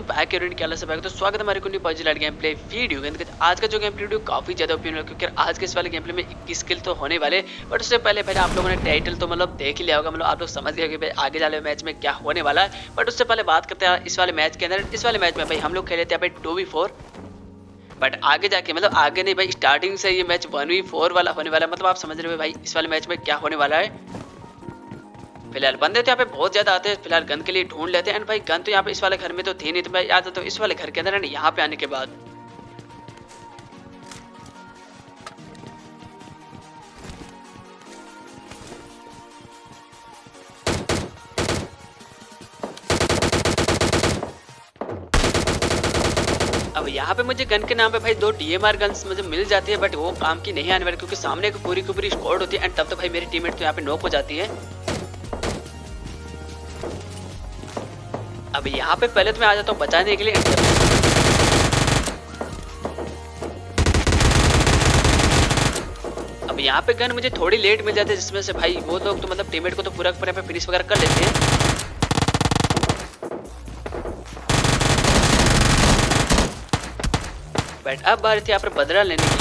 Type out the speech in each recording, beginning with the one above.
Back क्या से back तो स्वागत है हमारे को new PUBG light game play video के अंदर। आज का जो गेम प्ले वीडियो काफी ज्यादा ओपन है क्योंकि आज के इस वाले गेम प्ले में 21 किल तो होने वाले। बट उससे पहले पहले आप लोगों ने टाइटल तो मतलब देख ही लिया होगा, मतलब आप लोग समझ गए कि भाई आगे वाले मैच में क्या होने वाला है। बट उससे पहले बात करते हैं इस वाले मैच के अंदर। इस वाले मैच में भाई हम लोग खेले थे भाई 2v4, बट आगे जाके मतलब आगे नहीं भाई, स्टार्टिंग से ये मैच 1v4 वाला होने वाला है। मतलब आप समझ रहे हो भाई इस वाले मैच में क्या होने वाला है। फिलहाल बंदे तो यहाँ पे बहुत ज्यादा आते हैं, फिलहाल गन के लिए ढूंढ लेते हैं। एंड भाई गन तो यहाँ पे इस वाले घर में तो थी नहीं, तो मैं याद तो इस वाले घर के अंदर है यहाँ पे आने के बाद अब यहाँ पे मुझे गन के नाम पे भाई 2 DMR गन्स मुझे मिल जाती है, बट वो काम की नहीं आने वाली क्योंकि सामने एक पूरी की पूरी स्क्वाड होती है। एंड तब तो भाई मेरी टीममेट तो यहाँ पे नॉक हो जाती है। अब यहाँ पे पहले तो मैं आ जाता हूँ बचाने के लिए। अब यहाँ पे गन मुझे थोड़ी लेट मिल जाती है, जिसमें से भाई वो लोग तो मतलब टीममेट को तो पूरा पूरा पे फिनिश वगैरह कर लेते हैं। बट अब बारी थी यहाँ पर बदला लेने की।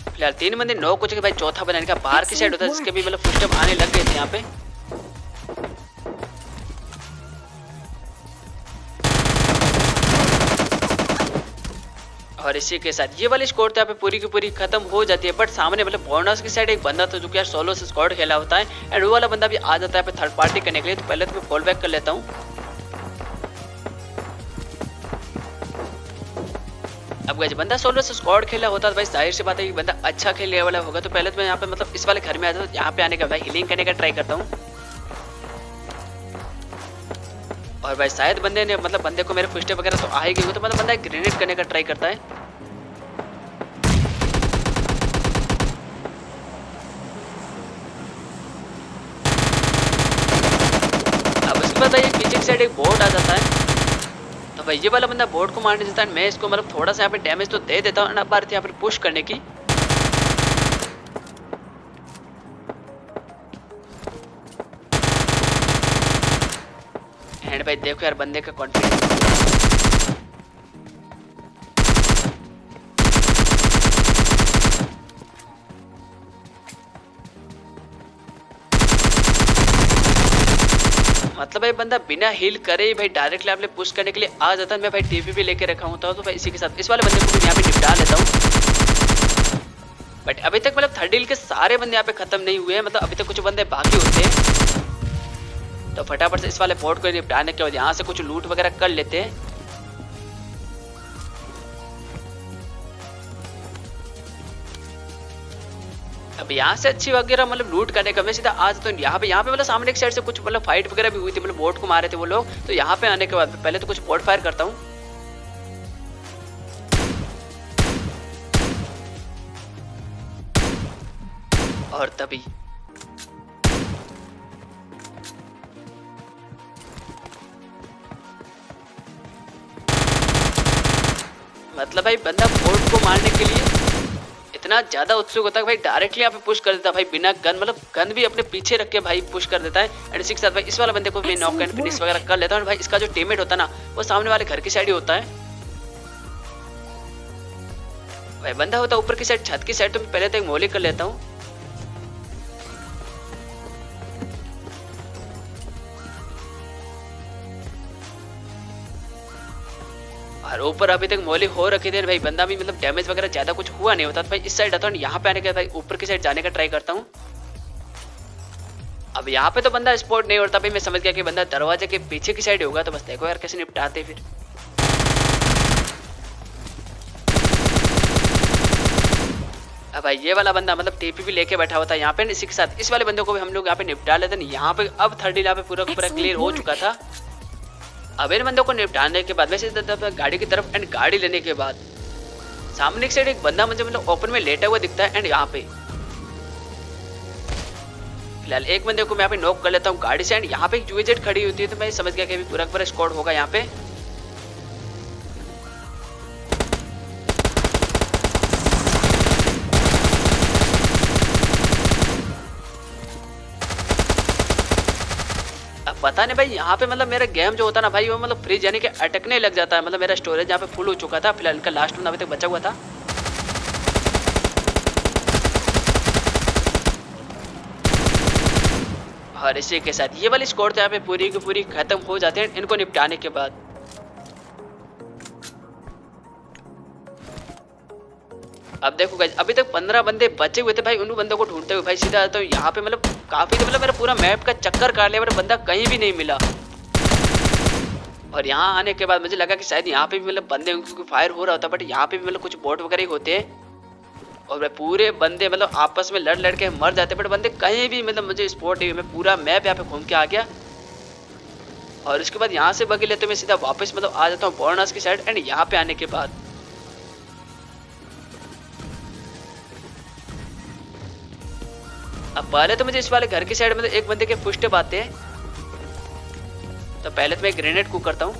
फिलहाल 3 बंदे नॉक हो चुके भाई, चौथा बनाने का बाहर की साइड होता है जिसके भी मतलब फुटस्टेप आने लग गए थे यहाँ पे। और इसी के साथ ये वाली स्क्वाड तो यहाँ पे पूरी की पूरी खत्म हो जाती है। बट सामने मतलब बोनस की साइड एक बंदा था जो कि यार सोलो से स्क्वाड खेला होता है। एंड वो वाला बंदा भी आ जाता है पे थर्ड पार्टी करने के लिए। तो पहले तो मैं फॉल बैक कर लेता हूँ। अब गाइस बंदा सोलो से स्क्वाड खेला होता है भाई, जाहिर सी बात है कि बंदा अच्छा खेलने वाला होगा। तो पहले तो मैं यहाँ पे मतलब इस वाले घर में आता हूँ, यहाँ पे आने का भाई हीलिंग करने का ट्राई करता हूँ। और भाई शायद बंदे ने मतलब बंदे को मेरे फुटस्टेप वगैरह तो आ ही गई हो, तो मतलब बंदा ग्रेनेड करने का ट्राई करता है। अब उसके बाद भाई पीछे की साइड एक बोट आ जाता है। तो भाई ये वाला बंदा बोट को मारने देता है, मैं इसको मतलब थोड़ा सा यहाँ पे डैमेज तो दे देता हूँ। अब बात यहाँ पर पुश करने की। एंड भाई देखो यार बंदे का कॉन्फिडेंस, मतलब भाई बंदा बिना हील करे ही भाई डायरेक्टली आपने पुश करने के लिए आ जाता है। मैं भाई टीवी भी लेके रखा हूँ, तो भाई इसी के साथ इस वाले बंदे को भी यहाँ पे निपटा लेता हूँ। बट अभी तक मतलब थर्ड डील के सारे बंदे यहाँ पे खत्म नहीं हुए हैं, मतलब अभी तक कुछ बंदे बाकी होते हैं। तो फटाफट से इस वाले बोट को निपटाने के बाद यहाँ से कुछ लूट वगैरह कर लेते हैं। अब यहाँ से अच्छी वगैरह मतलब लूट करने का मैं सीधा आज तो यहाँ पे मतलब सामने एक साइड से कुछ मतलब फाइट वगैरह भी हुई थी, मतलब बोट को मारे थे वो लोग। तो यहाँ पे आने के बाद पहले तो कुछ बोट फायर करता हूँ। और तभी मतलब भाई बंदा बोट को मारने के लिए इतना ज्यादा उत्सुक होता है भाई डायरेक्टली यहाँ पे पुश कर देता है भाई बिना गन, मतलब गन भी अपने पीछे रख के भाई पुश कर देता है। एंड इसी के साथ भाई इस वाले बंदे को भी नॉक एंड फिनिश वगैरह कर लेता है। और भाई इसका जो टीममेट होता है ना वो सामने वाले घर की साइड ही होता है। भाई बंदा होता है ऊपर की साइड छत की साइड, तो मैं पहले तो एक मोली कर लेता हूँ। और ऊपर अभी तक मोली हो रखी थी भाई, बंदा भी मतलब डैमेज वगैरह ज्यादा कुछ हुआ नहीं होता। तो भाई इस साइड आता हूँ, यहाँ पे आने के भाई ऊपर की साइड जाने का ट्राई करता हूँ। अब यहाँ पे तो बंदा स्पॉट नहीं होता भाई, मैं समझ गया कि बंदा दरवाजे के पीछे की साइड होगा। तो बस देखो यार कैसे निपटाते फिर। अब भाई ये वाला बंदा मतलब टीपी भी लेके बैठा हुआ था यहाँ पे। इसी के साथ इस वाले बंदे को भी हम लोग यहाँ पे निपटा लेते हैं। यहाँ पे अब थर्ड डील यहाँ पे पूरा पूरा क्लियर हो चुका था। अब इन बंदों को निपटाने के बाद वैसे गाड़ी की तरफ एंड गाड़ी लेने के बाद सामने की साइड एक बंदा मुझे मतलब ओपन में लेटा हुआ दिखता है। एंड यहाँ पे फिलहाल एक बंदे को मैं यहाँ पे नॉक कर लेता हूँ गाड़ी से। एंड यहाँ पे एक यूएजेड खड़ी होती है, तो मैं समझ गया कि अभी पूरा पूरा स्क्वाड होगा यहाँ पे। पता नहीं भाई यहाँ पे मतलब मेरा गेम जो होता ना भाई वो मतलब फ्रीज यानी कि अटकने लग जाता है। मतलब मेरा स्टोरेज यहाँ पे फुल हो चुका था। फिलहाल इनका लास्ट बंदा अभी तक बचा हुआ था। और इसी के साथ ये वाली स्कोर तो यहाँ पे पूरी की पूरी खत्म हो जाते हैं इनको निपटाने के बाद। अब देखो गाइस अभी तक 15 बंदे बचे हुए थे भाई। उन बंदों को ढूंढते हुए भाई सीधा तो यहाँ पे मतलब काफी मतलब मेरा पूरा मैप का चक्कर काट लिया बट बंदा कहीं भी नहीं मिला। और यहाँ आने के बाद मुझे लगा कि शायद यहाँ पे भी मतलब बंदे क्योंकि फायर हो रहा होता बट यहाँ पे भी मतलब कुछ बोट वगैरह होते हैं और पूरे बंदे मतलब आपस में लड़ के मर जाते बट बंदे कहीं भी मतलब मुझे स्पॉट नहीं। मैं पूरा मैप यहाँ पे घूम के आ गया और उसके बाद यहाँ से बगी लेते मैं सीधा वापस मतलब आ जाता हूँ बोर्नस की साइड। एंड यहाँ पे आने के बाद अब पहले तो मुझे इस वाले घर की साइड में एक बंदे के फुटस्टेप आते हैं तो पहले तो मैं ग्रेनेड कुक करता हूँ।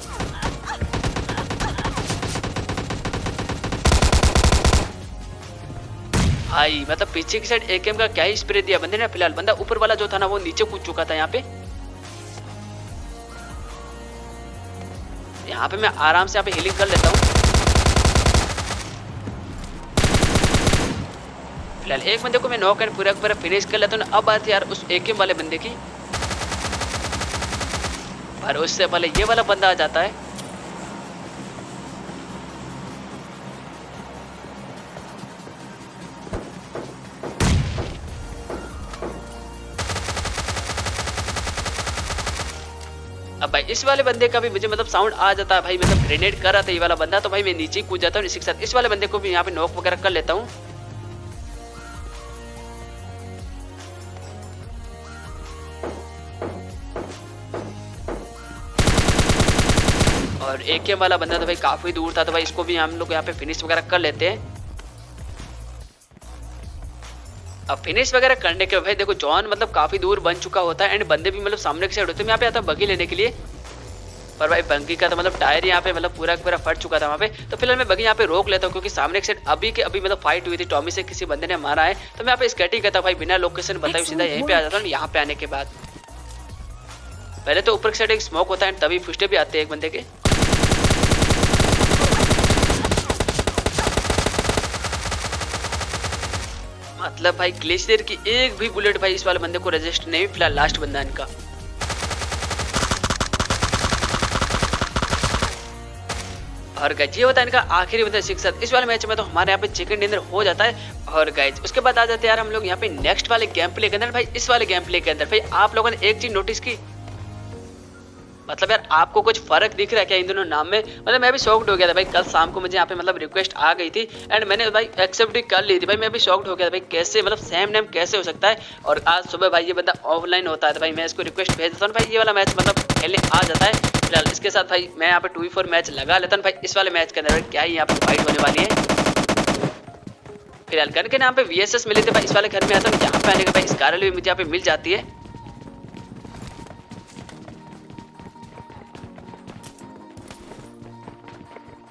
भाई मतलब पीछे की साइड एकेएम का क्या ही स्प्रे दिया बंदे ने। फिलहाल बंदा ऊपर वाला जो था ना वो नीचे कूद चुका था। यहाँ पे मैं आराम से यहाँ पे हीलिंग कर लेता हूँ। फिलहाल एक बंदे को मैं नॉक एंड पूरा फिनिश कर लेता हूँ। अब बात यार उस एकेएम वाले बंदे की और उससे पहले ये वाला बंदा आ जाता है। अब भाई इस वाले बंदे का भी मुझे मतलब साउंड आ जाता है भाई। मतलब ग्रेनेड कर रहा था ये वाला बंदा तो भाई मैं नीचे ही कूद जाता हूँ। इसी के साथ इस वाले बंदे को भी यहाँ पे नॉक वगैरह कर लेता हूँ। और एकेएम वाला बंदा तो भाई काफी दूर था तो भाई इसको भी हम लोग यहाँ पे फिनिश वगैरह कर लेते हैं। अब फिनिश वगैरह करने के भाई देखो जॉन मतलब काफी दूर बन चुका होता है एंड बंदे भी मतलब सामने की साइड होते हैं। मैं यहाँ पे आता बगी लेने के लिए पर भाई बगी का तो मतलब टायर यहाँ पे मतलब पूरा फट चुका था वहाँ पे। तो फिलहाल मैं बगी यहाँ पे रोक लेता हूँ क्योंकि सामने की साइड अभी के अभी मतलब फाइट हुई थी टॉमी से किसी बंदे ने मारा है। तो मैं यहाँ पे स्केटिंग करता भाई बिना लोकेशन बताए सीधा यहीं पे आ जाता हूँ। यहाँ पे आने के बाद पहले तो ऊपर की साइड एक स्मोक होता है तभी फुस्टे भी आते हैं एक बंदे के। मतलब भाई ग्लेशियर की एक भी बुलेट भाई इस वाले बंदे को रेजिस्ट नहीं। फिलहाल लास्ट बंदा इनका और गाइज ये होता है इनका आखिरी बंदा। इस वाले मैच में तो हमारे यहाँ पे चिकन डिनर हो जाता है। और गाइज उसके बाद आ जाते हैं यार हम लोग यहाँ पे नेक्स्ट वाले गेम प्ले के अंदर। भाई इस वाले गेम प्ले के अंदर भाई आप लोगों ने एक चीज नोटिस की मतलब यार आपको कुछ फर्क दिख रहा है क्या इन दोनों नाम में। मतलब मैं भी शॉक्ड हो गया था भाई। कल शाम को मुझे यहाँ पे मतलब रिक्वेस्ट आ गई थी एंड मैंने भाई एक्सेप्ट भी कर ली थी। भाई मैं भी शॉक्ड हो गया था भाई कैसे मतलब सेम नेम कैसे हो सकता है। और आज सुबह भाई ये बंदा ऑफलाइन होता है तो भाई मैं इसको रिक्वेस्ट भेज देता हूँ भाई ये वाला मैच मतलब खेलने आ जाता है। फिलहाल इसके साथ भाई मैं यहाँ पे 2v4 मैच लगा लेता हूँ। भाई इस वाले मैच के अंदर क्या ही यहाँ पे फाइट होने वाली है। फिलहाल गन के नाम पे VSS मिले थे भाई। इस वाले घर में आता हूँ यहाँ पे आने के भाई स्कारल भी मुझे यहाँ पे मिल जाती है।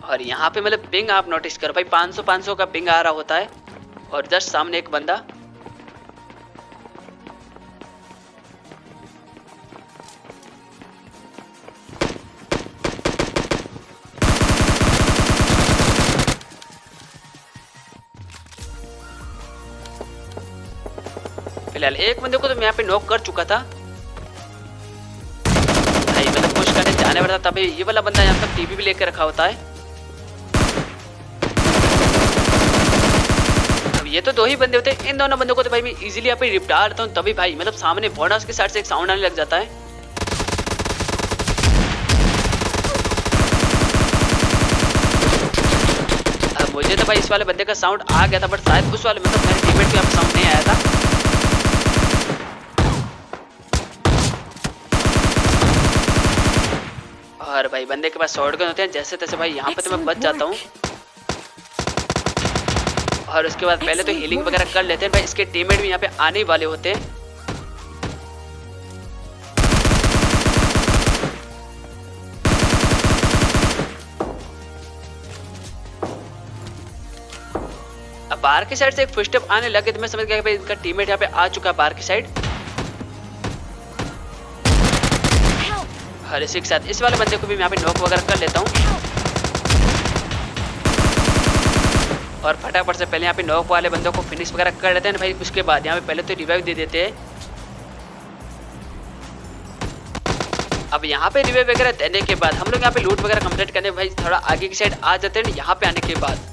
और यहाँ पे मतलब पिंग आप नोटिस करो भाई 500 का पिंग आ रहा होता है और जस्ट सामने एक बंदा। फिलहाल एक बंदे को तो मैं यहाँ पे नॉक कर चुका था भाई। मतलब पुश करने जाने वाला था तभी ये वाला बंदा यहाँ पर टीवी भी लेकर रखा होता है। ये तो दो ही बंदे होते हैं। इन दोनों बंदों को तो भाई मैं इजीली यहाँ पे निपटा लेता हूँ तभी भाई मतलब सामने बोनस के साइड से एक साउंड आने लग जाता है। अब मुझे तो भाई इस वाले बंदे का साउंड आ गया था बट शायद उस वाले मतलब मेरे टीममेट को यहाँ पे साउंड नहीं आया था। और भाई बंदे के पास शॉटगन होते हैं जैसे तैसे भाई यहाँ पे तो मैं बच जाता हूँ। और उसके बाद पहले तो हीलिंग वगैरह कर लेते हैं भाई। इसके टीममेट भी यहाँ पे आने ही वाले होते हैं। अब बाहर की साइड से एक फुटस्टेप आने लगे तो मैं समझ गया कि भाई इनका टीममेट यहाँ पे आ चुका है बाहर की साइड। और इसी के साथ इस वाले बंदे को भी मैं यहाँ पे नॉक वगैरह कर लेता हूँ। और फटाफट से पहले यहाँ पे नॉक वाले बंदों को फिनिश वगैरह कर लेते हैं भाई। उसके बाद यहाँ पे पहले तो रिवाइव दे देते हैं। अब यहाँ पे रिवाइव वगैरह देने के बाद हम लोग यहाँ पे लूट वगैरह कंप्लीट करने भाई थोड़ा आगे की साइड आ जाते हैं। यहाँ पे आने के बाद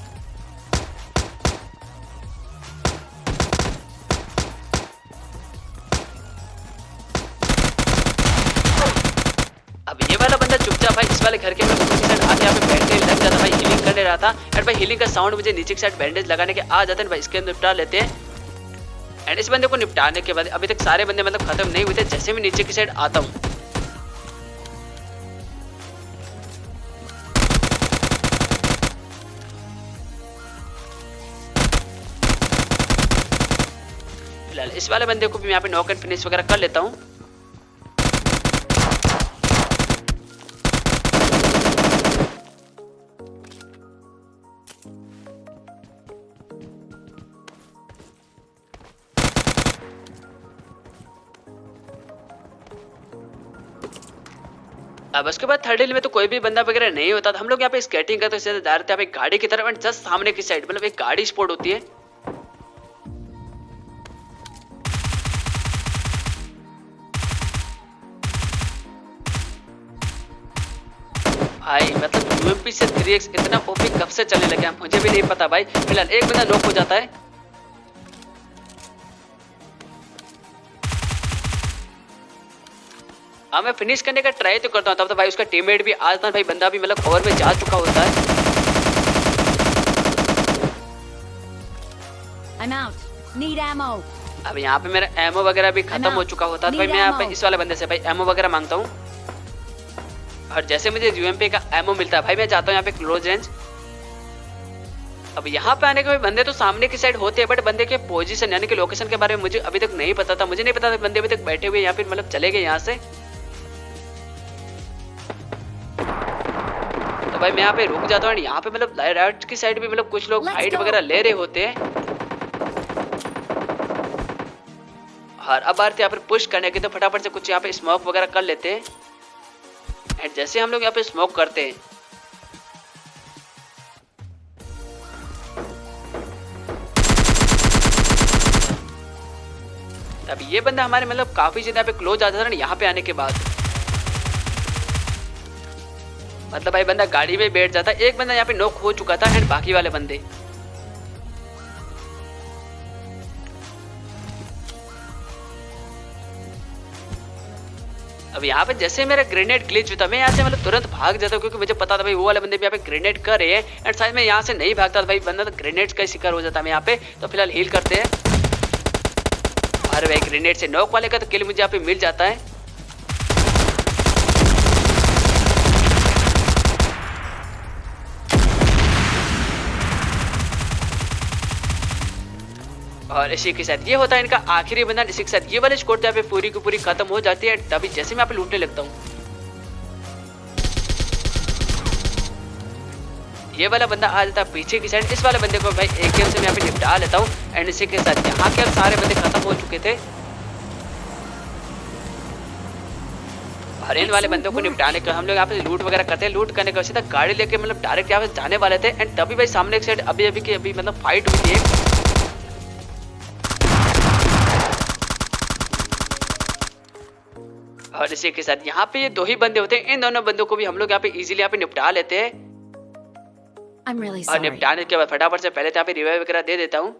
अब ये वाला बंदा चुपचाप भाई इस वाले घर के ऊपर की साइड आके यहाँ पे बैठने लग जाता भाई। हीलिंग करने रहा था एंड भाई हीलिंग का साउंड मुझे नीचे की साइड बैंडेज लगाने के आ जाते हैं भाई। इसके अंदर निपटा लेते हैं एंड इस बंदे को निपटाने के बाद अभी तक सारे बंदे मतलब खत्म नहीं हुए थे। जैसे मैं नीचे की साइड आता हूँ फिलहाल इस वाले बंदे को भी मैं यहाँ पे नॉक एंड फिनिश वगैरह कर लेता हूँ। अब उसके बाद थर्ड हिल में तो कोई भी बंदा वगैरह नहीं होता था। हम लोग यहाँ पे स्केटिंग करते जा रहे थे एक गाड़ी की तरफ एंड जस्ट सामने की साइड मतलब एक गाड़ी स्पॉट होती है। भाई मतलब यूएमपी से 3x इतना ओपी कब से चलने लगे मुझे भी नहीं पता भाई। फिलहाल एक बंदा नॉक हो जाता है। हाँ मैं फिनिश करने का ट्राई तो करता हूँ तब तो भाई उसका टीममेट भी आ जाता है भाई। बंदा भी मतलब ओवर में जा चुका होता है। I'm out. Need ammo. अब यहाँ पे मेरा एमओ वगैरह भी खत्म हो चुका होता है तो भाई मैं यहाँ पे इस वाले बंदे से भाई एमओ वगैरह मांगता हूँ। और जैसे मुझे यूएमपी का एमओ मिलता है भाई मैं जाता हूँ यहाँ पे क्लोज रेंज। अब यहाँ पे आने के बंदे तो सामने की साइड होते हैं बट बंदे के पोजीशन यानी कि लोकेशन के बारे में मुझे अभी तक नहीं पता था। मुझे नहीं पता था बंदे अभी तक बैठे हुए या फिर मतलब चले गए यहाँ से। तो भाई मैं यहाँ पे रुक जाता हूँ। यहाँ पे मतलब राइट की साइड भी मतलब कुछ लोग फाइट वगैरह ले रहे होते हैं। और अब आते यहाँ पर पुश करने के तो फटाफट से कुछ यहाँ पे स्मोक वगैरह कर लेते हैं। एंड जैसे हम लोग यहाँ पे स्मोक करते हैं तब ये बंदा हमारे मतलब काफी ज्यादा पे क्लोज आता था ना। यहाँ पे आने के बाद मतलब भाई बंदा गाड़ी में बैठ जाता। एक बंदा यहाँ पे नॉक हो चुका था एंड बाकी वाले बंदे अब यहाँ पे जैसे मेरा ग्रेनेड ग्लिच होता मैं यहाँ से मतलब तुरंत भाग जाता हूँ क्योंकि मुझे पता था भाई वो वाले बंदे भी यहाँ पे ग्रेनेड कर रहे हैं। एंड शायद मैं यहाँ से नहीं भागता था भाई बंदा तो ग्रेनेड्स का शिकार हो जाता मैं यहाँ पे। तो फिलहाल हील करते हैं। अरे भाई ग्रेनेड से नॉक वाले का तो किल मुझे यहाँ पे मिल जाता है। और इसी के साथ ये होता है इनका आखिरी बंदा। इसी के साथ ये वाली स्क्वाड यहाँ पे पूरी की पूरी खत्म हो जाती है। तभी जैसे मैं यहाँ पे लूटने लगता हूँ ये वाला बंदा आ जाता है पीछे की साइड। इस वाले बंदे को भाई एक गेम से मैं यहाँ पे निपटा लेता हूँ। एंड इसी के साथ यहाँ के सारे बंदे खत्म हो चुके थे। और इन वाले बंदों को निपटाने का हम लोग यहाँ पे लूट वगैरह करते हैं। लूट करने का सीधा गाड़ी लेके मतलब डायरेक्ट यहाँ पे जाने वाले थे। एंड तभी भाई सामने एक साइड अभी अभी की अभी मतलब फाइट हुई थी। और इसी के साथ यहाँ पे ये दो ही बंदे होते हैं। इन दोनों बंदों को भी हम लोग यहाँ पे इजीली यहाँ पे निपटा लेते हैं। और निपटाने के बाद फटाफट से पहले तो यहाँ पे रिवाइव वगैरह दे देता हूँ।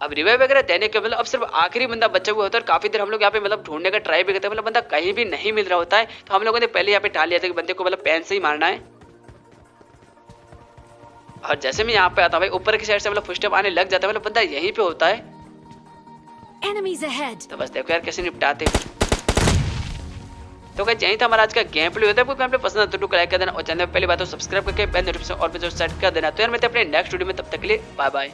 अब रिवाइव वगैरह देने के मतलब अब सिर्फ आखिरी बंदा बचा हुआ होता है। काफी देर हम लोग यहाँ पे मतलब ढूंढने का ट्राई भी करते हैं। मतलब बंदा कहीं भी नहीं मिल रहा होता है। तो हम लोगों ने पहले यहाँ पे टाल लिया था कि बंदे को मतलब पेन से ही मारना है। और जैसे मैं यहाँ पे आता हूँ भाई ऊपर की साइड से मतलब फुटस्टेप आने लग जाता है। मतलब बंदा यहीं पे होता है। तो बस देखो यार कैसे निपटाते हैं। तो गाइस यही था हमारा आज का गेम प्ले। होता है आपको गेम प्ले पसंद आता तो लाइक कर देना और चैनल पे पहली बात तो सब्सक्राइब करके बेल नोटिफिकेशन और पे जो सेट कर देना। तो यार मैं अपने नेक्स्ट वीडियो में तब तक के लिए बाय बाय।